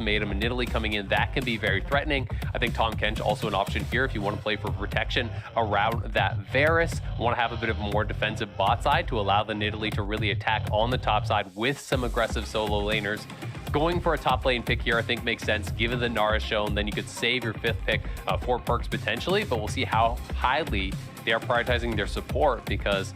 ultimatum and Nidalee coming in, that can be very threatening. I think Tahm Kench also an option here if you want to play for protection around that Varus. Want to have a bit of a more defensive bot side to allow the Nidalee to really attack on the top side with some aggressive solo laners. Going for a top lane pick here, I think makes sense, given the Gnar is shown. Then you could save your 5th pick for perks potentially, but we'll see how highly they are prioritizing their support, because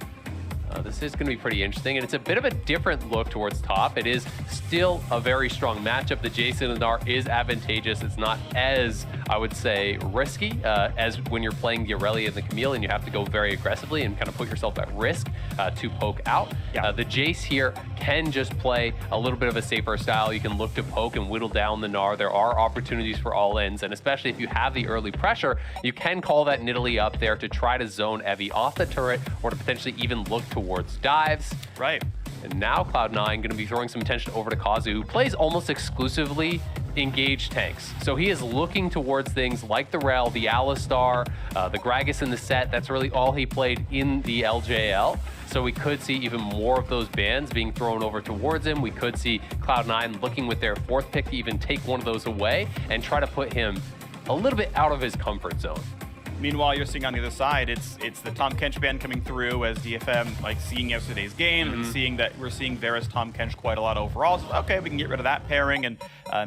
this is going to be pretty interesting, and it's a bit of a different look towards top. It is still a very strong matchup. The Jason and Gnar is advantageous. It's not as, I would say, risky as when you're playing the Aurelia and the Camille, and you have to go very aggressively and kind of put yourself at risk to poke out. Yeah. The Jace here can just play a little bit of a safer style. You can look to poke and whittle down the Gnar. There are opportunities for all-ins, and especially if you have the early pressure, you can call that Nidalee up there to try to zone Evie off the turret, or to potentially even look towards dives. Right. And now Cloud9 going to be throwing some attention over to Kazu, who plays almost exclusively engaged tanks. So he is looking towards things like the Rel, the Alistar, the Gragas in the set. That's really all he played in the LJL. So we could see even more of those bans being thrown over towards him. We could see Cloud9 looking with their 4th pick to even take one of those away and try to put him a little bit out of his comfort zone. Meanwhile, you're seeing on the other side, it's the Tahm Kench ban coming through as DFM, like seeing yesterday's game and seeing that we're seeing Varus Tahm Kench quite a lot overall. So okay, we can get rid of that pairing and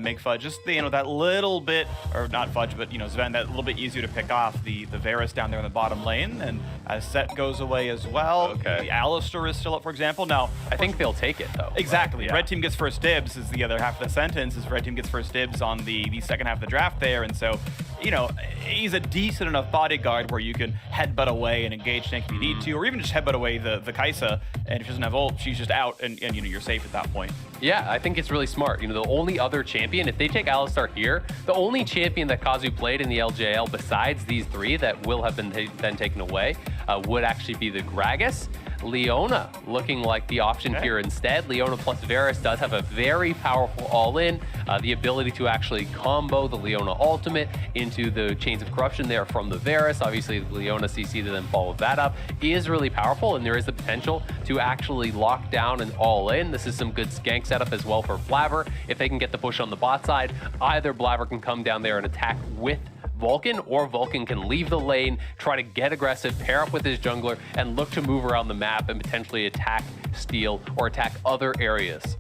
make Fudge just that little bit, or not Fudge, but Sven, that little bit easier to pick off the Varus down there in the bottom lane. And Set goes away as well. Okay. The Alistar is still up, for example. Now, I think they'll take it though. Exactly. Yeah. Red team gets first dibs is the other half of the sentence. Is Red team gets first dibs on the second half of the draft there, and so he's a decent enough bodyguard where you can headbutt away and engage tank if you need to, or even just headbutt away the Kai'Sa, and if she doesn't have ult, she's just out, and you're safe at that point. Yeah, I think it's really smart. The only other champion, if they take Alistar here, the only champion that Kazu played in the LJL besides these 3 that will have been taken away would actually be the Gragas. Leona looking like the option here instead. Leona plus Varus does have a very powerful all-in, the ability to actually combo the Leona ultimate into the Chains of Corruption there from the Varus. Obviously, the Leona CC to then follow that up is really powerful, and there is the potential to actually lock down an all-in. This is some good skank setup as well for Blaver. If they can get the push on the bot side, either Blaver can come down there and attack with Vulcan, or Vulcan can leave the lane, try to get aggressive, pair up with his jungler, and look to move around the map and potentially attack, steal, or attack other areas.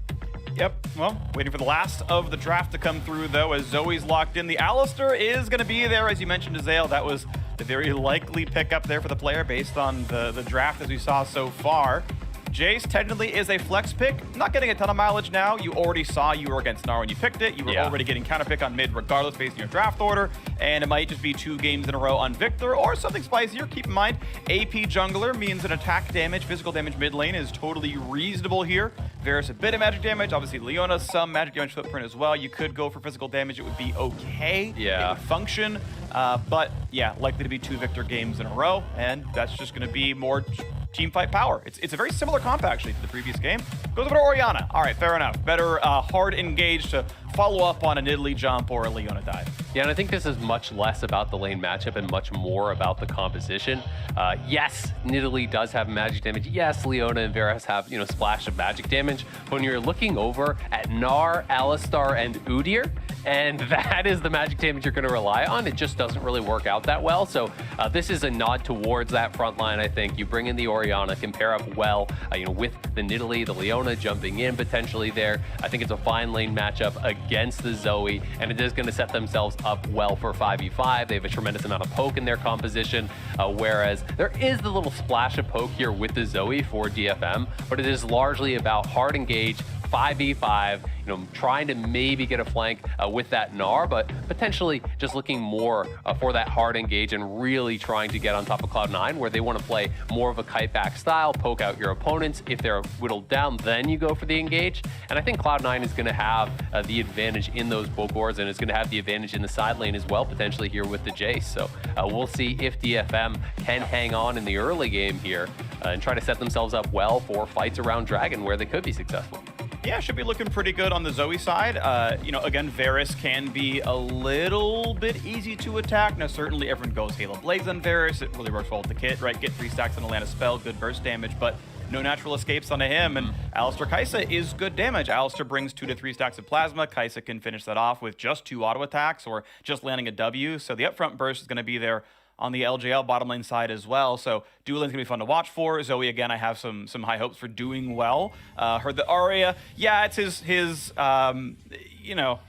Yep, well, waiting for the last of the draft to come through, though, as Zoe's locked in. The Alistar is going to be there, as you mentioned, Azael. That was the very likely pickup there for the player based on the draft as we saw so far. Jace technically is a flex pick. Not getting a ton of mileage now. You already saw you were against Gnar when you picked it. You were already getting counter pick on mid regardless based on your draft order. And it might just be 2 games in a row on Victor or something spicier. Keep in mind, AP jungler means an attack damage, physical damage mid lane is totally reasonable here. Varus a bit of magic damage. Obviously, Leona some magic damage footprint as well. You could go for physical damage. It would be okay. Yeah. It would function. But yeah, likely to be 2 Victor games in a row. And that's just going to be more team fight power. It's a very similar comp actually to the previous game. Goes over to Orianna. All right, fair enough. Better hard engage to follow up on a Nidalee jump or a Leona dive. Yeah, and I think this is much less about the lane matchup and much more about the composition. Yes, Nidalee does have magic damage. Yes, Leona and Varus have, splash of magic damage. But when you're looking over at Gnar, Alistar, and Udyr, and that is the magic damage you're going to rely on, it just doesn't really work out that well. So this is a nod towards that front line, I think. You bring in the Orianna, can pair up well, with the Nidalee, the Leona jumping in potentially there. I think it's a fine lane matchup against the Zoe, and it is going to set themselves up well for 5v5. They have a tremendous amount of poke in their composition, whereas there is the little splash of poke here with the Zoe for DFM, but it is largely about hard engage, 5v5, trying to maybe get a flank with that Gnar, but potentially just looking more for that hard engage and really trying to get on top of Cloud9, where they want to play more of a kite back style, poke out your opponents. If they're whittled down, then you go for the engage. And I think Cloud9 is going to have the advantage in those poke wars, and it's going to have the advantage in the side lane as well, potentially here with the Jace. So we'll see if DFM can hang on in the early game here and try to set themselves up well for fights around Dragon where they could be successful. Yeah, should be looking pretty good on the Zoe side. Again, Varus can be a little bit easy to attack. Now, certainly everyone goes Halo Blaze on Varus. It really works well with the kit, right? Get 3 stacks on a land of spell, good burst damage. But no natural escapes onto him. And Alistar Kai'Sa is good damage. Alistar brings 2 to 3 stacks of plasma. Kai'Sa can finish that off with just 2 auto attacks or just landing a W. So the upfront burst is going to be there on the LJL bottom lane side as well. So dual lane's gonna be fun to watch for. Zoe, again, I have some high hopes for doing well. Heard the Arya, yeah, it's his you know,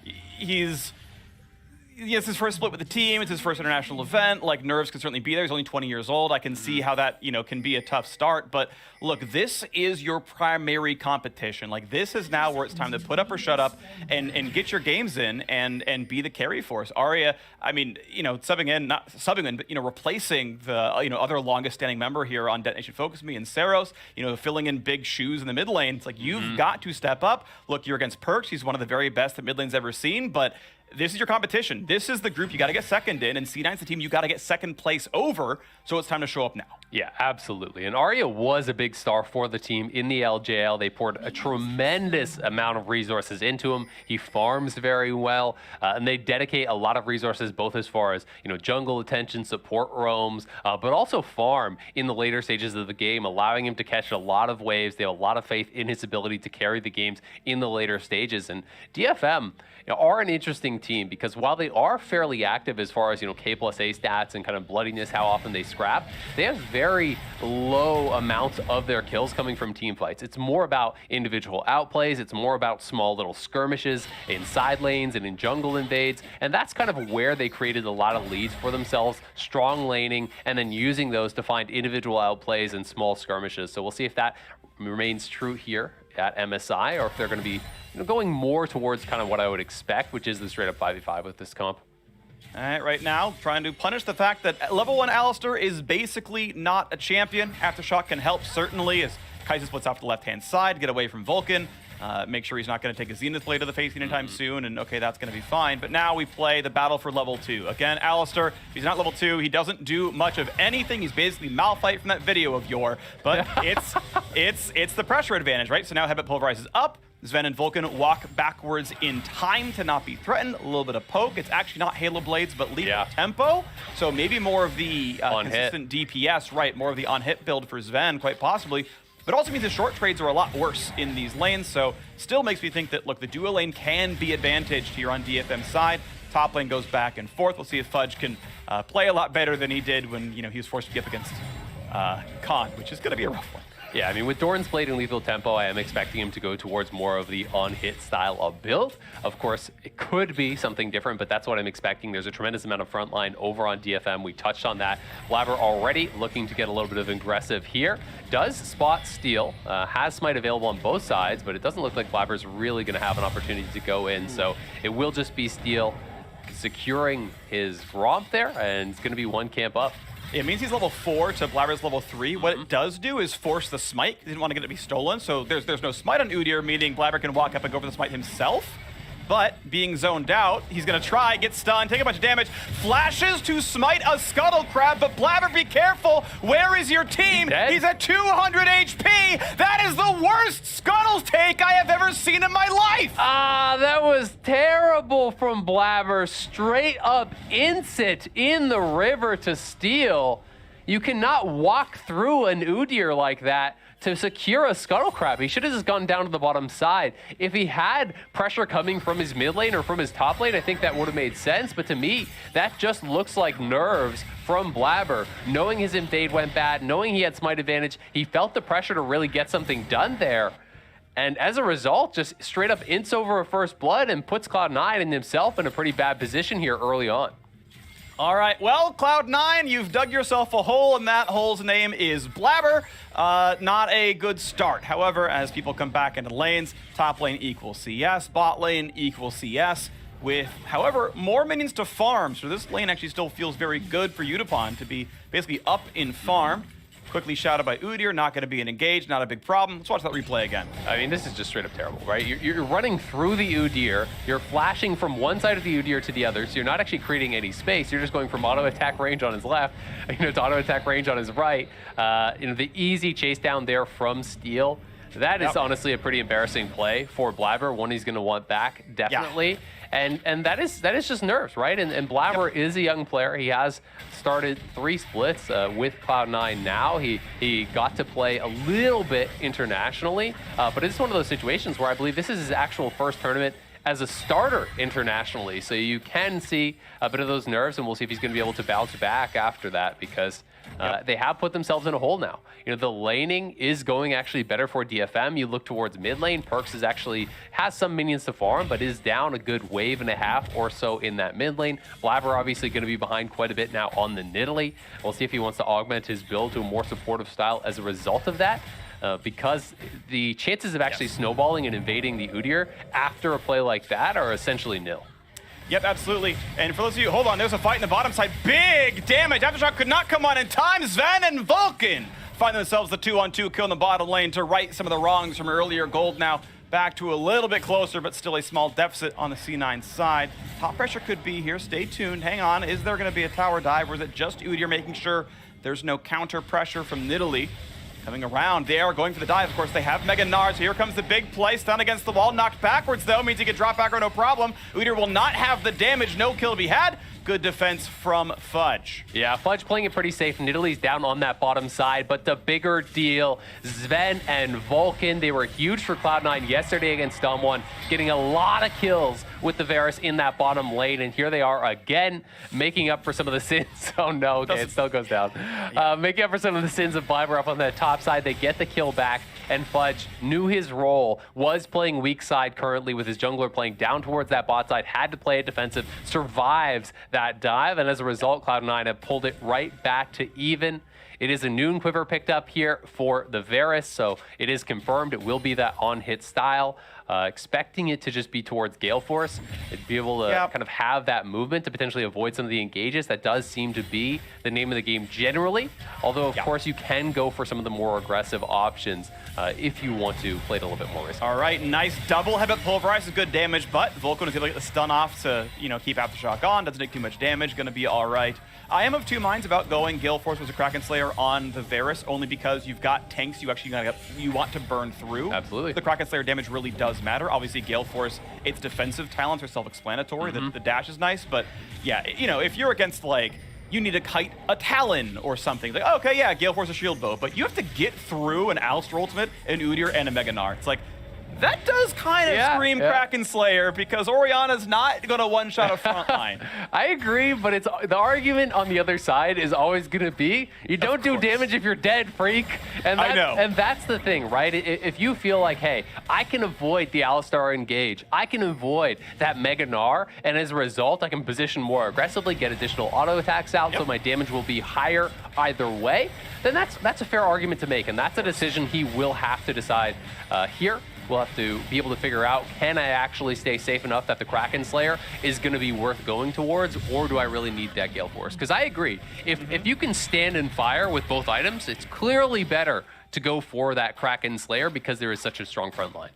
it's his first split with the team. It's his first international event. Like, nerves can certainly be there. He's only 20 years old. I can see how that, you know, can be a tough start. But look, this is your primary competition. Like, this is now where it's time to put up or shut up and get your games in and be the carry force. Arya, I mean, you know, not subbing in, but, you know, replacing the, you know, other longest standing member here on Detonation FocusMe and Saros, you know, filling in big shoes in the mid lane. It's like, you've got to step up. Look, you're against Perks. He's one of the very best that mid lane's ever seen, but this is your competition. This is the group you got to get second in, and C9's the team you got to get second place over, so it's time to show up now. Yeah, absolutely. And Arya was a big star for the team in the LJL. They poured a tremendous amount of resources into him. He farms very well, and they dedicate a lot of resources, both as far as, you know, jungle attention, support roams, but also farm in the later stages of the game, allowing him to catch a lot of waves. They have a lot of faith in his ability to carry the games in the later stages. And DFM, you know, are an interesting team because while they are fairly active as far as, you know, K plus A stats and kind of bloodiness, how often they scrap, they have very low amounts of their kills coming from team fights. It's more about individual outplays. It's more about small little skirmishes in side lanes and in jungle invades. And that's kind of where they created a lot of leads for themselves, strong laning, and then using those to find individual outplays and small skirmishes. So we'll see if that remains true here at MSI, or if they're going to be, you know, going more towards kind of what I would expect, which is the straight up 5v5 with this comp. All right, right now, trying to punish the fact that level 1 Alistar is basically not a champion. Aftershock can help, certainly, as Kai'Sa splits off the left-hand side, get away from Vulcan, make sure he's not going to take a Zenith Blade to the face anytime soon, and okay, that's going to be fine. But now we play the battle for level 2. Again, Alistar, he's not level 2. He doesn't do much of anything. He's basically Malphite from that video of yore, but it's the pressure advantage, right? So now Headbutt pulverizes up. Sven and Vulcan walk backwards in time to not be threatened. A little bit of poke. It's actually not Halo Blades, but lethal tempo. So maybe more of the consistent DPS, right? More of the on-hit build for Sven, quite possibly. But it also means the short trades are a lot worse in these lanes. So still makes me think that, look, the duo lane can be advantaged here on DFM's side. Top lane goes back and forth. We'll see if Fudge can play a lot better than he did when, you know, he was forced to be up against Khan, which is going to be a rough one. Yeah, I mean, with Doran's Blade and Lethal Tempo, I am expecting him to go towards more of the on-hit style of build. Of course, it could be something different, but that's what I'm expecting. There's a tremendous amount of frontline over on DFM. We touched on that. Blabber already looking to get a little bit of aggressive here. Does spot steal, has smite available on both sides, but it doesn't look like Blabber's really going to have an opportunity to go in. So it will just be steal securing his romp there, and it's going to be one camp up. It means he's level 4 to Blabber's level 3. What it does do is force the smite. He didn't want to get it to be stolen, so there's no smite on Udyr, meaning Blabber can walk up and go for the smite himself. But being zoned out, he's going to try, get stunned, take a bunch of damage, flashes to smite a Scuttle Crab, but Blabber, be careful. Where is your team? He's at 200 HP. That is the worst Scuttle take I have ever seen in my life. That was terrible from Blabber. Straight up insit in the river to steal. You cannot walk through an Udyr like that to secure a Scuttle Crab. He should have just gone down to the bottom side. If he had pressure coming from his mid lane or from his top lane, I think that would have made sense. But to me, that just looks like nerves from Blabber. Knowing his invade went bad, knowing he had smite advantage, he felt the pressure to really get something done there. And as a result, just straight up ints over a first blood and puts Cloud9 and himself in a pretty bad position here early on. All right, well, Cloud9, you've dug yourself a hole, and that hole's name is Blabber. Not a good start. However, as people come back into lanes, top lane equals CS, bot lane equals CS, with, however, more minions to farm. So this lane actually still feels very good for Utapon to be basically up in farm. Quickly shouted by Udyr, not going to be an engage, not a big problem. Let's watch that replay again. I mean, this is just straight up terrible, right? You're running through the Udyr, you're flashing from one side of the Udyr to the other, so you're not actually creating any space. You're just going from auto attack range on his left, you know, to auto attack range on his right. You know, the easy chase down there from Steel. That is honestly a pretty embarrassing play for Blabber, one he's going to want back, definitely. And that is just nerves, right? And Blabber is a young player. He has started 3 splits with Cloud9 now. He got to play a little bit internationally, but it's one of those situations where I believe this is his actual first tournament as a starter internationally. So you can see a bit of those nerves, and we'll see if he's going to be able to bounce back after that, because they have put themselves in a hole now. You know, the laning is going actually better for DFM. You look towards mid lane, Perks has some minions to farm, but is down a good wave and a half or so in that mid lane. Blabber obviously going to be behind quite a bit now on the Nidalee. We'll see if he wants to augment his build to a more supportive style as a result of that. Because the chances of actually snowballing and invading the Udyr after a play like that are essentially nil. Yep, absolutely. And for those of you, hold on, there's a fight in the bottom side. Big damage. Aftershock could not come on in time. Sven and Vulcan find themselves the 2-on-2 kill in the bottom lane to right some of the wrongs from earlier. Gold now back to a little bit closer, but still a small deficit on the C9 side. Top pressure could be here. Stay tuned. Hang on. Is there going to be a tower dive, or is it just Udyr making sure there's no counter pressure from Nidalee? Coming around, they are going for the dive. Of course, they have Mega Gnar. Here comes the big play. Stun against the wall. Knocked backwards, though. Means he can drop back or no problem. Udyr will not have the damage. No kill to be had. Good defense from Fudge. Yeah, Fudge playing it pretty safe. Nidalee's down on that bottom side, but the bigger deal, Sven and Vulcan, they were huge for Cloud9 yesterday against Dom1, getting a lot of kills with the Varus in that bottom lane, and here they are again, making up for some of the sins. Oh no, okay, it still goes down. Making up for some of the sins of Blabber up on that top side. They get the kill back, and Fudge knew his role, was playing weak side currently with his jungler playing down towards that bot side, had to play it defensive, survives that dive, and as a result, Cloud9 have pulled it right back to even. It is a Noon Quiver picked up here for the Varus, so it is confirmed it will be that on-hit style. Expecting it to just be towards Gale Force. It'd be able to kind of have that movement to potentially avoid some of the engages. That does seem to be the name of the game generally, although of course you can go for some of the more aggressive options if you want to play it a little bit more risky. All right, nice double headbutt pulverize is good damage, but Vulcan is able to get the stun off to, you know, keep Aftershock on. Doesn't take too much damage, gonna be all right. I am of two minds about going Gale Force with a Kraken Slayer on the Varus, only because you've got tanks you actually you want to burn through. Absolutely. The Kraken Slayer damage really does matter. Obviously, Gale Force, its defensive talents are self-explanatory. The dash is nice, but yeah, you know, if you're against, like, you need to kite a Talon or something. Like, okay, yeah, Gale Force a shield bow, but you have to get through an Alistar ultimate, an Udyr, and a Mega Gnar. It's like, that does kind of scream Kraken Slayer, because Orianna's not going to one-shot a frontline. I agree, but it's the argument on the other side is always going to be, you don't do damage if you're dead, freak. And I know. And that's the thing, right? If you feel like, hey, I can avoid the Alistar engage, I can avoid that Mega Gnar, and as a result, I can position more aggressively, get additional auto attacks out, so my damage will be higher either way, then that's a fair argument to make, and that's a decision he will have to decide here. We'll have to be able to figure out, can I actually stay safe enough that the Kraken Slayer is going to be worth going towards, or do I really need that Gale Force? Because I agree, if you can stand and fire with both items, it's clearly better to go for that Kraken Slayer because there is such a strong front line.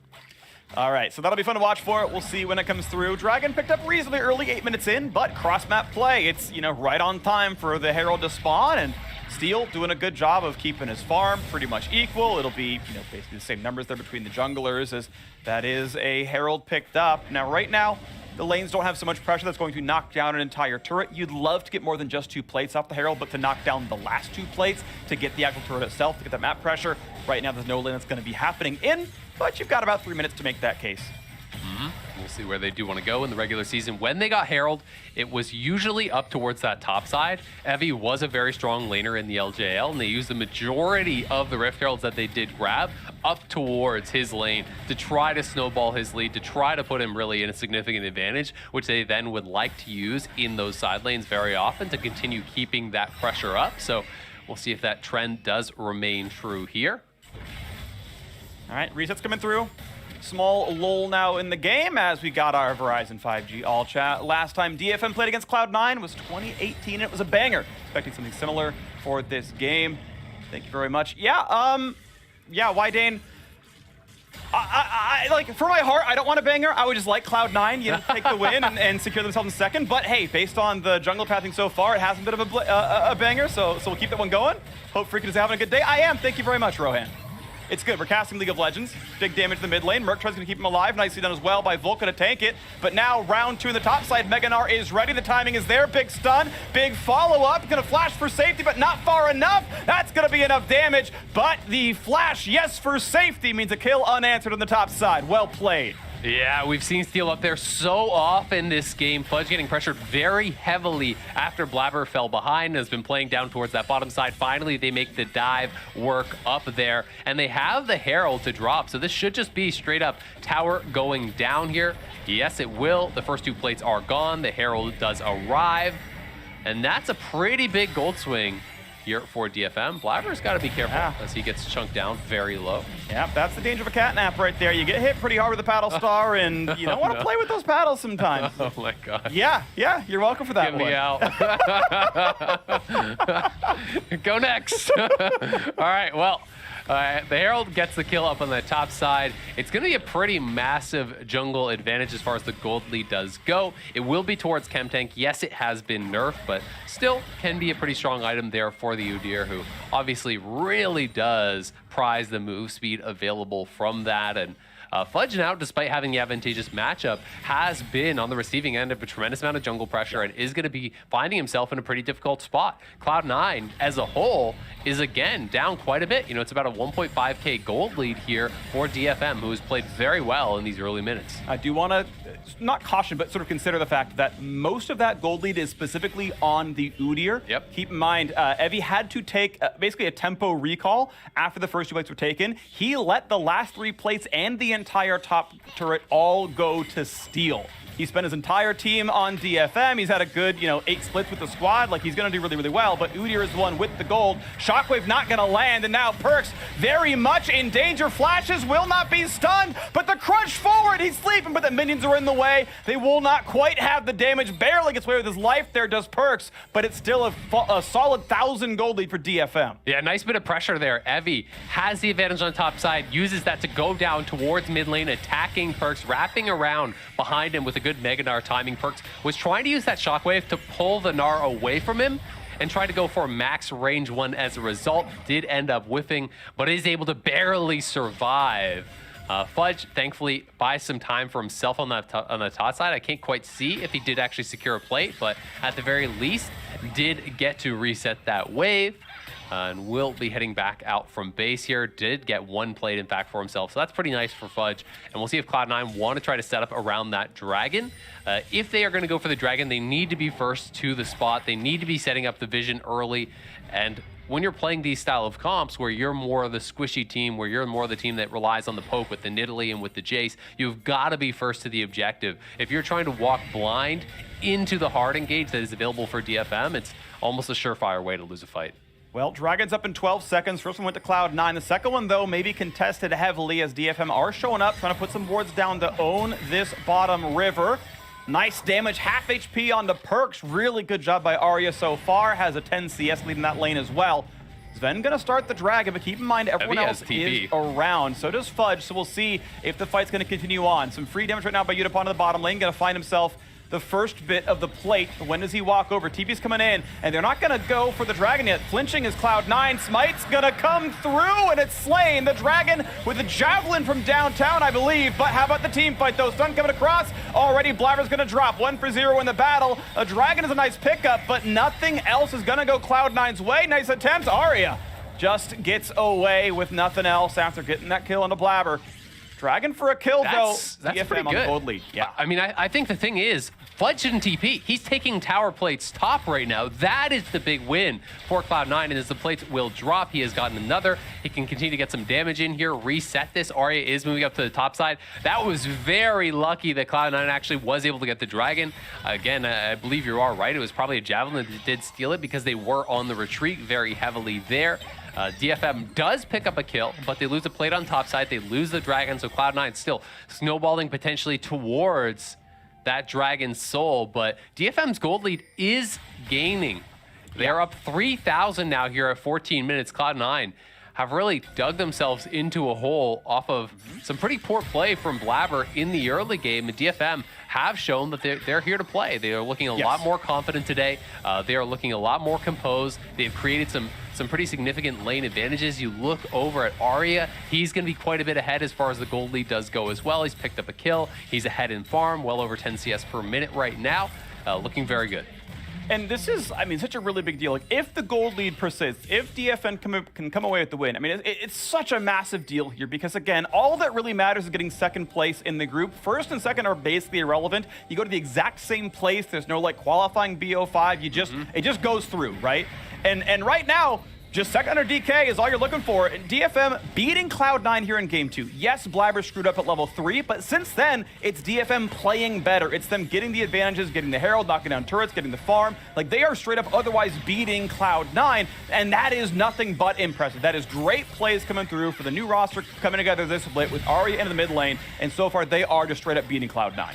All right, so that'll be fun to watch for. We'll see when it comes through. Dragon picked up reasonably early, 8 minutes in, but cross-map play. It's, you know, right on time for the Herald to spawn, and Steel doing a good job of keeping his farm pretty much equal. It'll be, you know, basically the same numbers there between the junglers, as that is a Herald picked up. Now, right now, the lanes don't have so much pressure that's going to knock down an entire turret. You'd love to get more than just 2 plates off the Herald, but to knock down the last 2 plates to get the actual turret itself, to get that map pressure. Right now, there's no lane that's going to be happening in, but you've got about 3 minutes to make that case. We'll see where they do want to go in the regular season. When they got Herald, it was usually up towards that top side. Evie was a very strong laner in the LJL, and they used the majority of the Rift Heralds that they did grab up towards his lane to try to snowball his lead, to try to put him really in a significant advantage, which they then would like to use in those side lanes very often to continue keeping that pressure up. So we'll see if that trend does remain true here. All right, resets coming through. Small lull now in the game as we got our Verizon 5G all chat. Last time DFM played against Cloud9 was 2018, and it was a banger. Expecting something similar for this game. Thank you very much. Yeah, Wydane. I like, for my heart, I don't want a banger. I would just like Cloud9, you know, take the win and secure themselves in second. But hey, based on the jungle pathing so far, it has a bit of a banger, so we'll keep that one going. Hope Freakin is having a good day. I am. Thank you very much, Rohan. It's good. We're casting League of Legends. Big damage to the mid lane. Merc tries to keep him alive. Nicely done as well by Vulcan to tank it. But now round 2 in the top side. Meganar is ready. The timing is there. Big stun. Big follow-up. Gonna flash for safety, but not far enough. That's gonna be enough damage. But the flash, yes, for safety, means a kill unanswered on the top side. Well played. Yeah, we've seen Steel up there so often this game. Fudge getting pressured very heavily after Blabber fell behind and has been playing down towards that bottom side. Finally, they make the dive work up there, and they have the Herald to drop, so this should just be straight up tower going down here. Yes, it will. The first 2 plates are gone. The Herald does arrive, and that's a pretty big gold swing here for DFM. Blabber's got to be careful as he gets chunked down very low. Yeah, that's the danger of a catnap right there. You get hit pretty hard with a paddle star, and you don't want to play with those paddles sometimes. Oh my God. Yeah, you're welcome for that Get one. me out. Go next. All right, well, the Herald gets the kill up on the top side. It's going to be a pretty massive jungle advantage as far as the gold lead does go. It will be towards Chemtank. Yes, it has been nerfed, but still can be a pretty strong item there for the Udyr, who obviously really does prize the move speed available from that. And Fudge now, despite having the advantageous matchup, has been on the receiving end of a tremendous amount of jungle pressure and is going to be finding himself in a pretty difficult spot. Cloud9 as a whole is again down quite a bit. You know, it's about a 1.5k gold lead here for DFM, who has played very well in these early minutes. I do want to not caution, but sort of consider the fact that most of that gold lead is specifically on the Udyr. Yep. Keep in mind, Evie had to take basically a tempo recall after the first 2 plates were taken. He let the last 3 plates and the entire top turret all go to Steel. He spent his entire team on DFM. He's had a good, 8 splits with the squad. Like, he's going to do really, really well. But Udyr is the one with the gold. Shockwave not going to land. And now Perks very much in danger. Flashes will not be stunned. But the crunch forward. He's sleeping, but the minions are in the way. They will not quite have the damage. Barely gets away with his life there, does Perks. But it's still a solid 1,000 gold lead for DFM. Yeah, nice bit of pressure there. Evie has the advantage on the top side, uses that to go down towards mid lane, attacking Perks, wrapping around behind him with a good Mega Gnar timing. Perks was trying to use that Shockwave to pull the Gnar away from him and try to go for max range 1 as a result. Did end up whiffing, but is able to barely survive. Fudge, thankfully, buys some time for himself on the top side. I can't quite see if he did actually secure a plate, but at the very least, did get to reset that wave. And will be heading back out from base here. Did get 1 plate, in fact, for himself. So that's pretty nice for Fudge. And we'll see if Cloud9 want to try to set up around that dragon. If they are going to go for the dragon, they need to be first to the spot. They need to be setting up the vision early. And when you're playing these style of comps where you're more of the squishy team, where you're more of the team that relies on the poke with the Nidalee and with the Jace, you've got to be first to the objective. If you're trying to walk blind into the hard engage that is available for DFM, it's almost a surefire way to lose a fight. Well, Dragon's up in 12 seconds. First one went to Cloud9. The second one, though, maybe contested heavily as DFM are showing up, trying to put some wards down to own this bottom river. Nice damage, half HP onto Perks. Really good job by Arya so far. Has a 10 CS lead in that lane as well. Sven gonna start the dragon, but keep in mind everyone else is around. So does Fudge, so we'll see if the fight's gonna continue on. Some free damage right now by Yutapon to the bottom lane. Gonna find himself the first bit of the plate. When does he walk over? TP's coming in, and they're not gonna go for the dragon yet. Flinching is Cloud9. Smite's gonna come through, and it's slain. The dragon with a javelin from downtown, I believe. But how about the team fight, though? Stun coming across. Already Blabber's gonna drop. 1 for 0 in the battle. A dragon is a nice pickup, but nothing else is gonna go Cloud9's way. Nice attempt. Arya just gets away with nothing else after getting that kill on the Blabber. Dragon for a kill, though. That's pretty good. Gold lead. Yeah. I mean, I think the thing is, Fudge didn't TP. He's taking tower plates top right now. That is the big win for Cloud9, and as the plates will drop, he has gotten another. He can continue to get some damage in here, reset this. Arya is moving up to the top side. That was very lucky that Cloud9 actually was able to get the dragon. Again, I believe you are right. It was probably a javelin that did steal it because they were on the retreat very heavily there. DFM does pick up a kill, but they lose the plate on top side. They lose the dragon, so Cloud9 still snowballing potentially towards that dragon's soul. But DFM's gold lead is gaining. They're up 3,000 now here at 14 minutes. Cloud9 have really dug themselves into a hole off of some pretty poor play from Blabber in the early game. And DFM have shown that they're here to play. They are looking a lot more confident today. They are looking a lot more composed. They've created some some pretty significant lane advantages. You look over at Arya, he's going to be quite a bit ahead as far as the gold lead does go as well. He's picked up a kill. He's ahead in farm, well over 10 CS per minute right now. Looking very good. And this is, I mean, such a really big deal. Like, if the gold lead persists, if DFN can come away with the win, I mean, it's such a massive deal here because, again, all that really matters is getting second place in the group. First and second are basically irrelevant. You go to the exact same place. There's no, like, qualifying BO5. You just, it just goes through, right? And right now, just second under DK is all you're looking for. And DFM beating Cloud9 here in Game 2. Yes, Blabber screwed up at level 3, but since then, it's DFM playing better. It's them getting the advantages, getting the Herald, knocking down turrets, getting the farm. Like, they are straight up otherwise beating Cloud9, and that is nothing but impressive. That is great plays coming through for the new roster coming together this split with Arya in the mid lane, and so far they are just straight up beating Cloud9.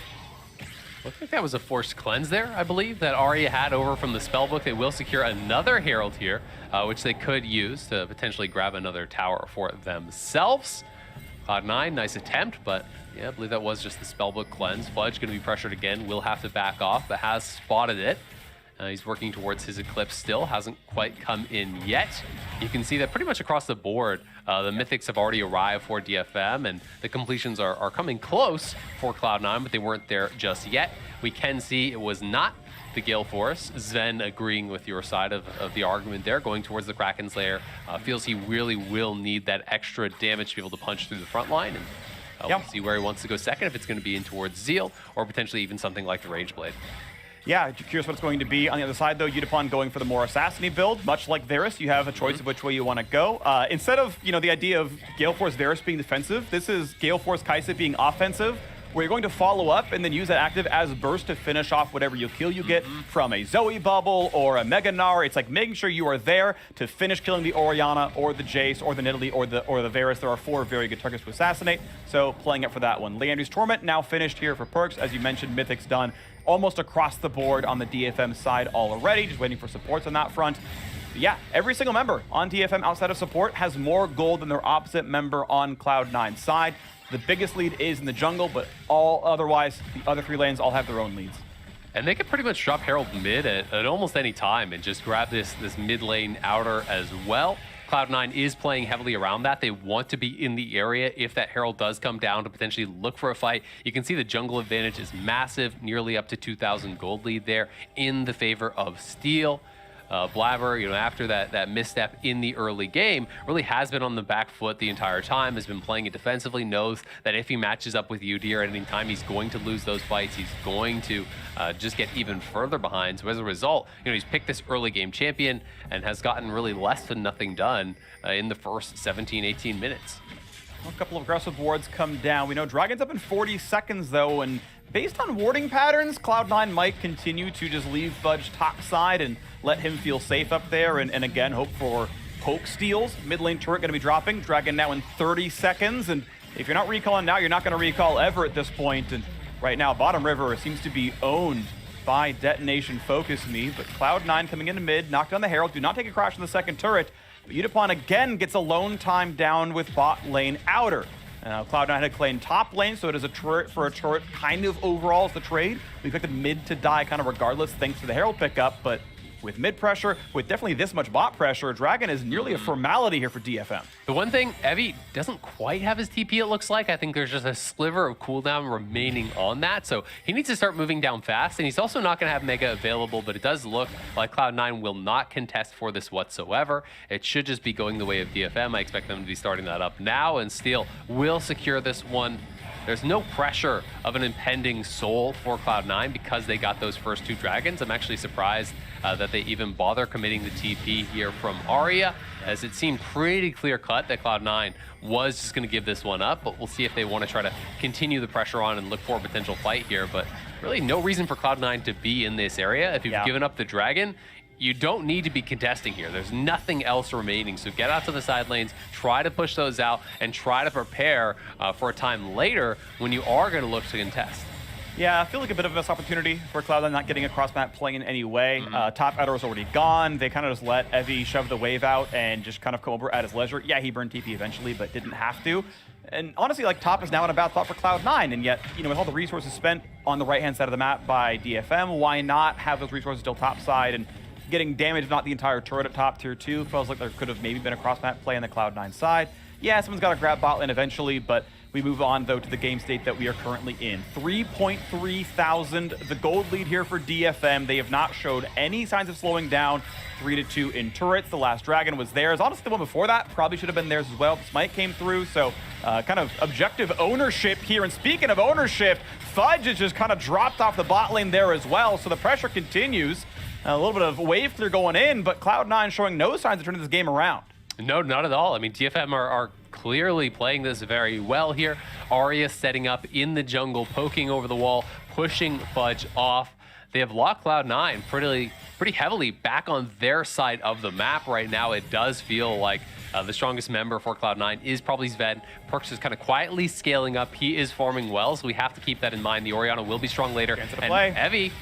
I think that was a forced cleanse there, I believe, that Arya had over from the spellbook. They will secure another Herald here, which they could use to potentially grab another tower for themselves. Cloud9, nice attempt, but yeah, I believe that was just the spellbook cleanse. Fudge going to be pressured again, will have to back off, but has spotted it. He's working towards his Eclipse still, hasn't quite come in yet. You can see that pretty much across the board, the Mythics have already arrived for DFM, and the completions are coming close for Cloud9, but they weren't there just yet. We can see it was not the Gale Force. Zen agreeing with your side of the argument there, going towards the Kraken's lair. Feels he really will need that extra damage to be able to punch through the front line, and we'll see where he wants to go second, if it's going to be in towards Zeal, or potentially even something like the Rage Blade. Yeah, curious what it's going to be. On the other side, though, Yutapon going for the more assassin-y build. Much like Varus, you have a choice of which way you want to go. Instead of, you know, the idea of Gale Force Varus being defensive, this is Gale Force Kai'Sa being offensive, where you're going to follow up and then use that active as burst to finish off whatever kill you get from a Zoe bubble or a Mega Gnar. It's like making sure you are there to finish killing the Orianna or the Jace or the Nidalee or the Varus. There are 4 very good targets to assassinate, so playing it for that one. Leandry's Torment now finished here for perks. As you mentioned, Mythic's done almost across the board on the DFM side already, just waiting for supports on that front. But yeah, every single member on DFM outside of support has more gold than their opposite member on Cloud9 side. The biggest lead is in the jungle, but otherwise, the other 3 lanes all have their own leads. And they could pretty much drop Herald mid at almost any time and just grab this mid lane outer as well. Cloud9 is playing heavily around that. They want to be in the area if that Herald does come down to potentially look for a fight. You can see the jungle advantage is massive, nearly up to 2,000 gold lead there in the favor of Steel. Blabber, you know, after that misstep in the early game, really has been on the back foot the entire time, has been playing it defensively, knows that if he matches up with Udyr at any time, he's going to lose those fights. He's going to just get even further behind. So as a result, you know, he's picked this early game champion and has gotten really less than nothing done in the first 17, 18 minutes. A couple of aggressive wards come down. We know Dragon's up in 40 seconds, though, and based on warding patterns, Cloud9 might continue to just leave Fudge topside and let him feel safe up there, and again, hope for poke steals. Mid lane turret going to be dropping. Dragon now in 30 seconds, and if you're not recalling now, you're not going to recall ever at this point. And right now, bottom river seems to be owned by Detonation FocusMe, but Cloud9 coming into mid, knocked down the Herald. Do not take a crash on the second turret, but Yutapon again gets alone time down with bot lane outer. Cloud9 had claimed top lane, so it is a turret for a turret kind of overall as the trade. We expected mid to die kind of regardless thanks to the Herald pickup, but with mid pressure, with definitely this much bot pressure, Dragon is nearly a formality here for DFM. The one thing, Evie doesn't quite have his TP, it looks like. I think there's just a sliver of cooldown remaining on that, so he needs to start moving down fast, and he's also not going to have Mega available, but it does look like Cloud9 will not contest for this whatsoever. It should just be going the way of DFM. I expect them to be starting that up now, and Steel will secure this one. There's no pressure of an impending soul for Cloud9 because they got those first 2 dragons. I'm actually surprised that they even bother committing the TP here from Arya, as it seemed pretty clear-cut that Cloud9 was just going to give this one up, but we'll see if they want to try to continue the pressure on and look for a potential fight here. But really no reason for Cloud9 to be in this area. If you've given up the dragon, you don't need to be contesting here. There's nothing else remaining. So get out to the side lanes, try to push those out, and try to prepare for a time later when you are going to look to contest. Yeah, I feel like a bit of a missed opportunity for Cloud9 not getting across map plane anyway. Top outer was already gone. They kind of just let Evie shove the wave out and just kind of come over at his leisure. Yeah, he burned TP eventually, but didn't have to. And honestly, like, top is now in a bad spot for Cloud9, and yet, you know, with all the resources spent on the right-hand side of the map by DFM, why not have those resources still topside? And getting damaged, if not the entire turret at top tier 2. Feels like there could have maybe been a cross-map play on the Cloud9 side. Yeah, someone's got to grab bot lane eventually, but we move on, though, to the game state that we are currently in. 3.3 thousand, the gold lead here for DFM. They have not showed any signs of slowing down. 3-2 in turrets. The last dragon was theirs. Honestly, the one before that probably should have been theirs as well. Smite came through, so kind of objective ownership here. And speaking of ownership, Fudge has just kind of dropped off the bot lane there as well, so the pressure continues. A little bit of wave clear going in, but Cloud9 showing no signs of turning this game around. No, not at all. I mean, DFM are clearly playing this very well here. Arya setting up in the jungle, poking over the wall, pushing Fudge off. They have locked Cloud9 pretty heavily back on their side of the map right now. It does feel like the strongest member for Cloud9 is probably Sven. Perkz is kind of quietly scaling up. He is farming well, so we have to keep that in mind. The Orianna will be strong later. And Evie.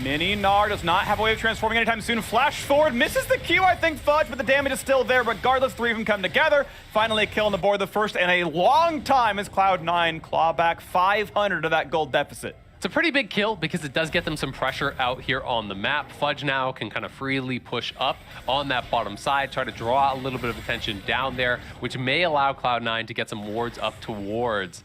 Mini Gnar does not have a way of transforming anytime soon. Flash forward, misses the Q, I think, Fudge, but the damage is still there. Regardless, 3 of them come together. Finally, a kill on the board, the first in a long time as Cloud9 claw back 500 of that gold deficit. It's a pretty big kill because it does get them some pressure out here on the map. Fudge now can kind of freely push up on that bottom side, try to draw a little bit of attention down there, which may allow Cloud9 to get some wards up towards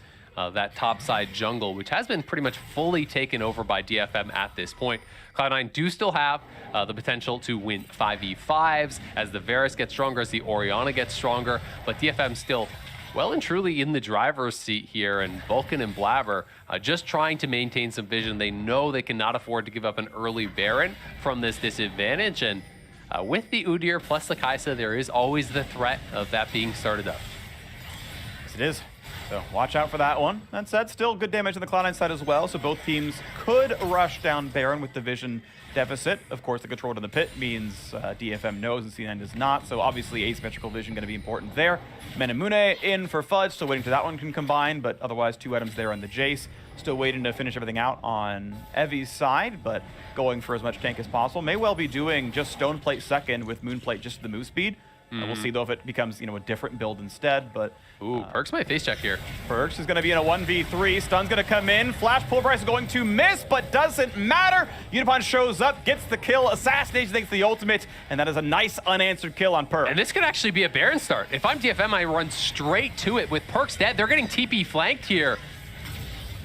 that top side jungle, which has been pretty much fully taken over by DFM at this point. Cloud9 do still have the potential to win 5v5s as the Varus gets stronger, as the Orianna gets stronger, but DFM still well and truly in the driver's seat here, and Vulcan and Blabber just trying to maintain some vision. They know they cannot afford to give up an early Baron from this disadvantage, and with the Udyr plus the Kai'Sa, there is always the threat of that being started up. Yes, it is. So watch out for that one. That said, still good damage on the Cloud9 side as well, so both teams could rush down Baron with the vision deficit. Of course, the control to the pit means DFM knows and C9 does not, so obviously asymmetrical vision going to be important there. Menamune in for Fudge, still waiting till that one can combine, but otherwise 2 items there on the Jace. Still waiting to finish everything out on Evie's side, but going for as much tank as possible. May well be doing just Stone Plate second with Moon Plate just the move speed. We'll see, though, if it becomes, a different build instead, but... Ooh, Perkz might face check here. Perkz is going to be in a 1v3. Stun's going to come in. Flash Pulverize is going to miss, but doesn't matter. Unipon shows up, gets the kill. Assassination thanks to the ultimate, and that is a nice unanswered kill on Perkz. And this could actually be a Baron start. If I'm DFM, I run straight to it with Perkz dead. They're getting TP flanked here.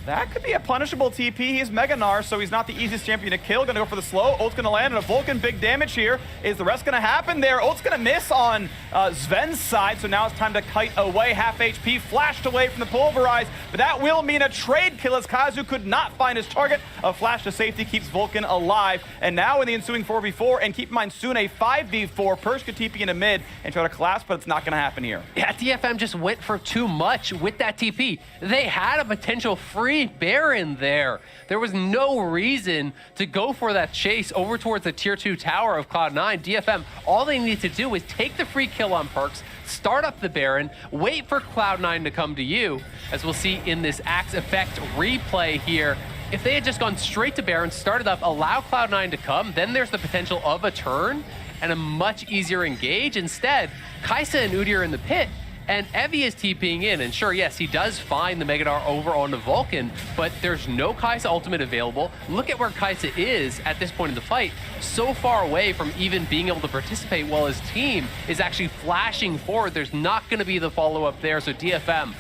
That could be a punishable TP. He's Mega Gnar, so he's not the easiest champion to kill. Gonna go for the slow. Ult's gonna land on a Vulcan. Big damage here. Is the rest gonna happen there? Ult's gonna miss on Sven's side, so now it's time to kite away. Half HP flashed away from the Pulverize, but that will mean a trade kill as Kazu could not find his target. A flash to safety keeps Vulcan alive. And now in the ensuing 4v4, and keep in mind soon a 5v4, Perkz could TP into mid and try to collapse, but it's not gonna happen here. Yeah, DFM just went for too much with that TP. They had a potential free Baron there. There was no reason to go for that chase over towards the tier 2 tower of Cloud9. DFM, all they need to do is take the free kill on Perkz, start up the Baron, wait for Cloud9 to come to you, as we'll see in this Axe Effect replay here. If they had just gone straight to Baron, started up, allow Cloud9 to come, then there's the potential of a turn and a much easier engage. Instead, Kai'Sa and Udyr in the pit, and Evie is TPing in, and sure, yes, he does find the Mega Gnar over on the Vulcan, but there's no Kai'Sa ultimate available. Look at where Kai'Sa is at this point in the fight, so far away from even being able to participate while his team is actually flashing forward. There's not going to be the follow-up there, so DFM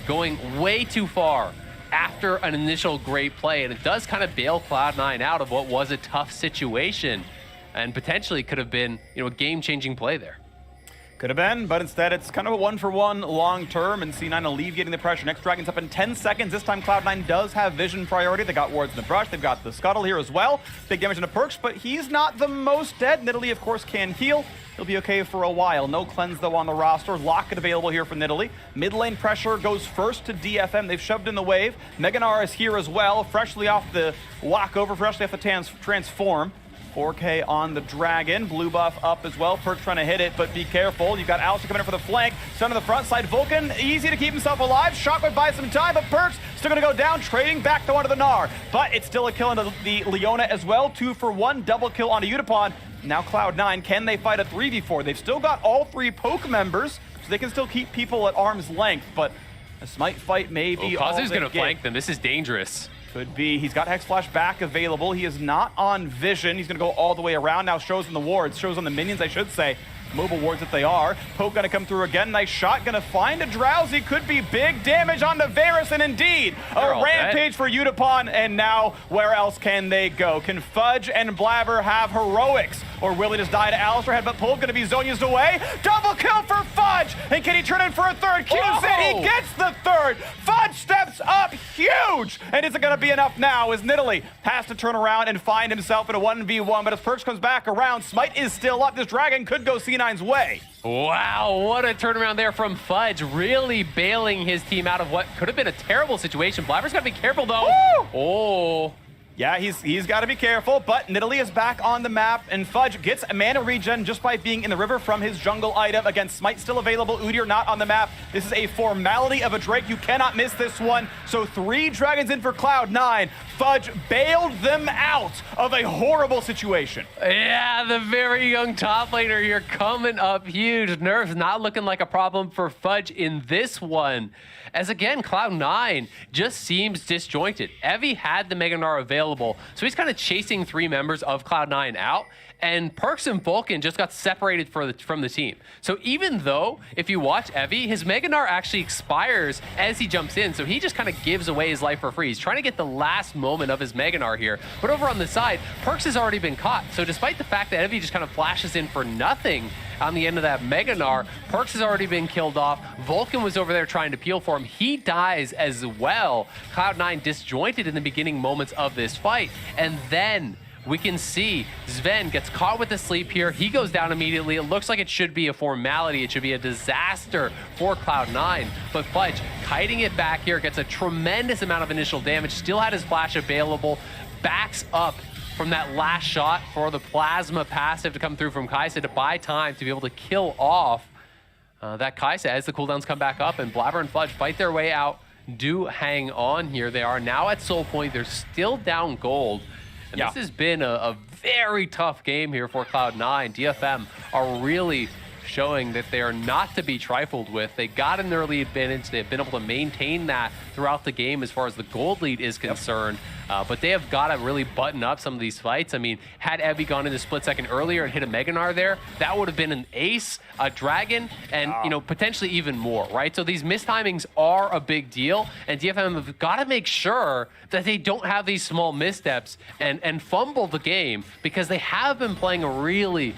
going way too far after an initial great play, and it does kind of bail Cloud9 out of what was a tough situation, and potentially could have been, a game-changing play there. Could have been, but instead it's kind of a 1-for-1 long term, and C9 alleviating the pressure. Next Dragon's up in 10 seconds. This time Cloud9 does have vision priority. They got wards in the brush. They've got the Scuttle here as well. Big damage into Perkz, but he's not the most dead. Nidalee, of course, can heal. He'll be okay for a while. No cleanse, though, on the roster. Locket available here for Nidalee. Mid lane pressure goes first to DFM. They've shoved in the wave. Mega Gnar is here as well, freshly off the walkover, freshly off the transform. 4K on the Dragon. Blue buff up as well. Perkz trying to hit it, but be careful. You've got Alistair coming in for the flank. Stun on the front side. Vulcan, easy to keep himself alive. Shockwave buys some time, but Perkz still going to go down, trading back to onto the Gnar. But it's still a kill into the Leona as well. 2-for-1, double kill onto Unipon. Now Cloud9, can they fight a 3v4? They've still got all 3 poke members, so they can still keep people at arm's length, but a smite fight may be all Kazu's they going to get. flank them. This is dangerous. Could be. He's got Hex Flash back available. He is not on Vision. He's going to go all the way around. Now shows on the wards. Shows on the minions, I should say. Mobile wards that they are. Poke going to come through again. Nice shot. Going to find a Drowsy. Could be big damage on the Varus. And indeed, a rampage for Utapon. And now, where else can they go? Can Fudge and Blabber have heroics? Or will he just die to Alistar? Headbutt pull. Going to be Zonia's away. Double kill for Fudge. And can he turn in for a third? Q's in. He gets the third. Fudge steps up huge. And is it going to be enough now as Nidalee has to turn around and find himself in a 1v1. But as Perkz comes back around, Smite is still up. This Dragon could go C9's way. Wow, what a turnaround there from Fudge, really bailing his team out of what could have been a terrible situation. Blabber's got to be careful, though. Woo! Oh. Yeah, he's got to be careful, but Nidalee is back on the map, and Fudge gets a mana regen just by being in the river from his jungle item. Again, Smite still available, Udyr not on the map. This is a formality of a Drake. You cannot miss this one. So 3 dragons in for Cloud9. Fudge bailed them out of a horrible situation. Yeah, the very young top laner here coming up huge. Nerf's not looking like a problem for Fudge in this one. As again, Cloud9 just seems disjointed. Evie had the Mega Gnar available, so he's kind of chasing 3 members of Cloud9 out, and Perkz and Vulcan just got separated from the team. So even though, if you watch Evie, his Mega Gnar actually expires as he jumps in, so he just kind of gives away his life for free. He's trying to get the last moment of his Mega Gnar here, but over on the side, Perkz has already been caught. So despite the fact that Evie just kind of flashes in for nothing on the end of that Mega Gnar, Perkz has already been killed off. Vulcan was over there trying to peel for him. He dies as well. Cloud9 disjointed in the beginning moments of this fight, and then we can see Sven gets caught with the sleep here. He goes down immediately. It looks like it should be a formality. It should be a disaster for Cloud9. But Fudge kiting it back here, gets a tremendous amount of initial damage, still had his flash available, backs up from that last shot for the plasma passive to come through from Kai'Sa to buy time to be able to kill off that Kai'Sa as the cooldowns come back up, and Blabber and Fudge fight their way out, do hang on here. They are now at soul point. They're still down gold. And this has been a very tough game here for Cloud9. DFM are really showing that they are not to be trifled with. They got an early advantage. They've been able to maintain that throughout the game as far as the gold lead is concerned. But they have got to really button up some of these fights. I mean, had Evie gone into split second earlier and hit a Mega Gnar there, that would have been an ace, a dragon, and you know, potentially even more, right? So these mistimings are a big deal, and DFM have got to make sure that they don't have these small missteps and fumble the game, because they have been playing a really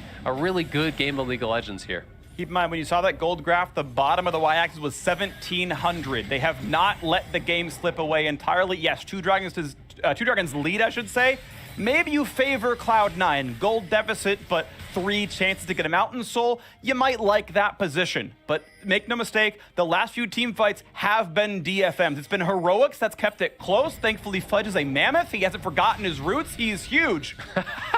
good game of League of Legends here. Keep in mind, when you saw that gold graph, the bottom of the y-axis was 1,700. They have not let the game slip away entirely. Yes, two dragons lead, I should say. Maybe you favor Cloud9, gold deficit, but 3 chances to get a Mountain Soul. You might like that position, but make no mistake, the last few team fights have been DFMs. It's been heroics that's kept it close. Thankfully, Fudge is a mammoth. He hasn't forgotten his roots. He's huge.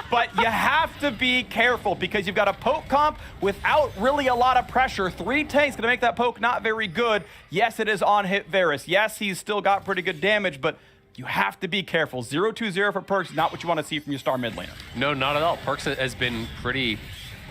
But you have to be careful, because you've got a poke comp without really a lot of pressure. 3 tanks gonna make that poke not very good. Yes, it is on hit Varus. Yes, he's still got pretty good damage, but you have to be careful. 0-2-0 for Perkz, not what you want to see from your star mid laner. No, not at all. Perkz has been pretty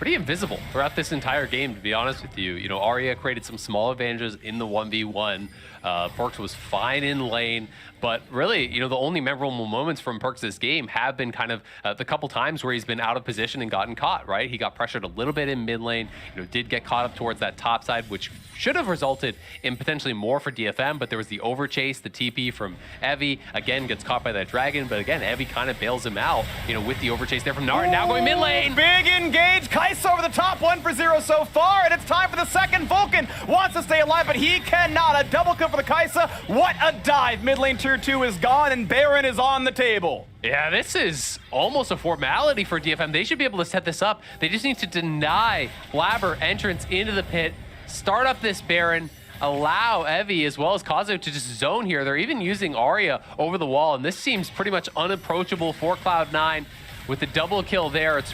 invisible throughout this entire game, to be honest with you. You know, Arya created some small advantages in the 1v1. Perkz was fine in lane, but really, you know, the only memorable moments from Perkz this game have been kind of the couple times where he's been out of position and gotten caught, right? He got pressured a little bit in mid lane, you know, did get caught up towards that top side, which should have resulted in potentially more for DFM, but there was the overchase, the TP from Evie, again, gets caught by that dragon, but again, Evie kind of bails him out, you know, with the overchase there from Nara, now going mid lane. Big engage, Kai'Sa over the top, 1 for 0 so far, and it's time for the second. Vulcan wants to stay alive, but he cannot. A double kill for the Kai'Sa. What a dive. Mid lane tier 2 is gone, and Baron is on the table. Yeah, this is almost a formality for DFM. They should be able to set this up. They just need to deny Blabber entrance into the pit, start up this Baron, allow Evie as well as Kazu to just zone here. They're even using Arya over the wall, and this seems pretty much unapproachable for Cloud9. With the double kill there, it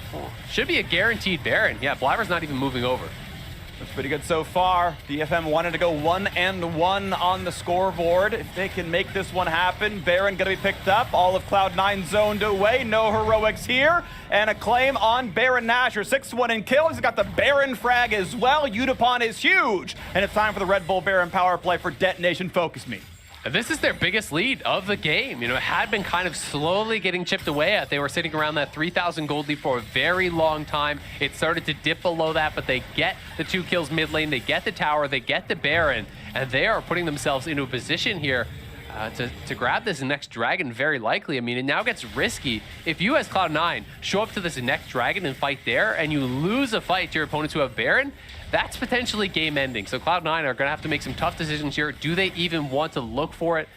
should be a guaranteed Baron. Yeah, Blabber's not even moving over. That's pretty good so far. DFM wanted to go 1-1 on the scoreboard. If they can make this one happen, Baron gonna be picked up. All of Cloud9 zoned away. No heroics here. And a claim on Baron Nashor. 6-1 in kills. He's got the Baron frag as well. Utapon is huge. And it's time for the Red Bull Baron power play for Detonation FocusMe. And this is their biggest lead of the game. You know, it had been kind of slowly getting chipped away at. They were sitting around that 3,000 gold lead for a very long time. It started to dip below that, but they get the 2 kills mid lane, they get the tower, they get the Baron, and they are putting themselves into a position here to grab this next dragon very likely. I mean, it now gets risky. If you as Cloud9 show up to this next dragon and fight there, and you lose a fight to your opponents who have Baron, that's potentially game ending. So Cloud9 are going to have to make some tough decisions here. Do they even want to look for it?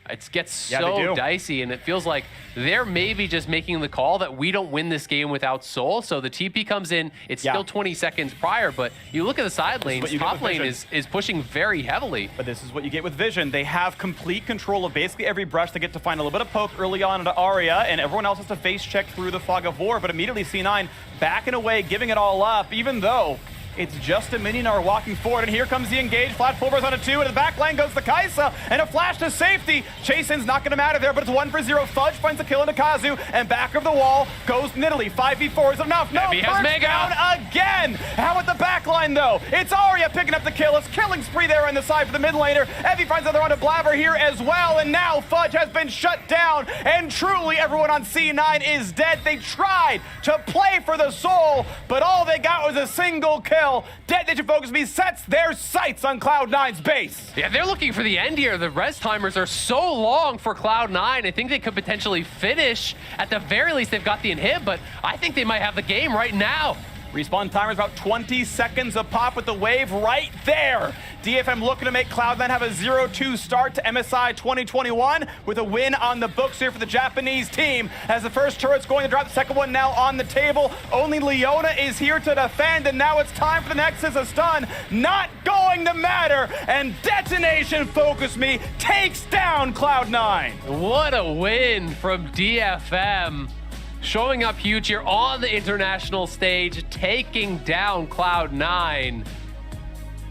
It gets so dicey, and it feels like they're maybe just making the call that we don't win this game without Soul. So the TP comes in, it's still 20 seconds prior, but you look at the side lanes, top lane is pushing very heavily. But this is what you get with Vision. They have complete control of basically every brush. They get to find a little bit of poke early on into Arya, and everyone else has to face check through the fog of war, but immediately C9 backing away, giving it all up, even though it's just a minion hour walking forward, and here comes the engage. Flat Pulvers on a 2, and the back lane goes to Kaisa, and a flash to safety. Chase-in's not going to matter there, but it's 1 for 0. Fudge finds a kill into Kazu, and back of the wall goes Nidalee. 5v4 is enough. No, he has Mega down again. How with the back line, though? It's Arya picking up the kill. It's killing spree there on the side for the mid laner. Evie finds another one to Blabber here as well, and now Fudge has been shut down, and truly everyone on C9 is dead. They tried to play for the soul, but all they got was a single kill. Detonation FocusMe sets their sights on Cloud9's base. Yeah, they're looking for the end here. The res timers are so long for Cloud9. I think they could potentially finish. At the very least, they've got the inhib, but I think they might have the game right now. Respawn timer is about 20 seconds a pop with the wave right there. DFM looking to make Cloud9 have a 0-2 start to MSI 2021 with a win on the books here for the Japanese team. As the first turret's going to drop, the second one now on the table. Only Leona is here to defend, and now it's time for the Nexus. A stun not going to matter, and Detonation FocusMe takes down Cloud9. What a win from DFM. Showing up huge here on the international stage, taking down Cloud9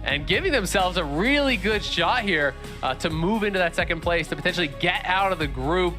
and giving themselves a really good shot here to move into that second place, to potentially get out of the group.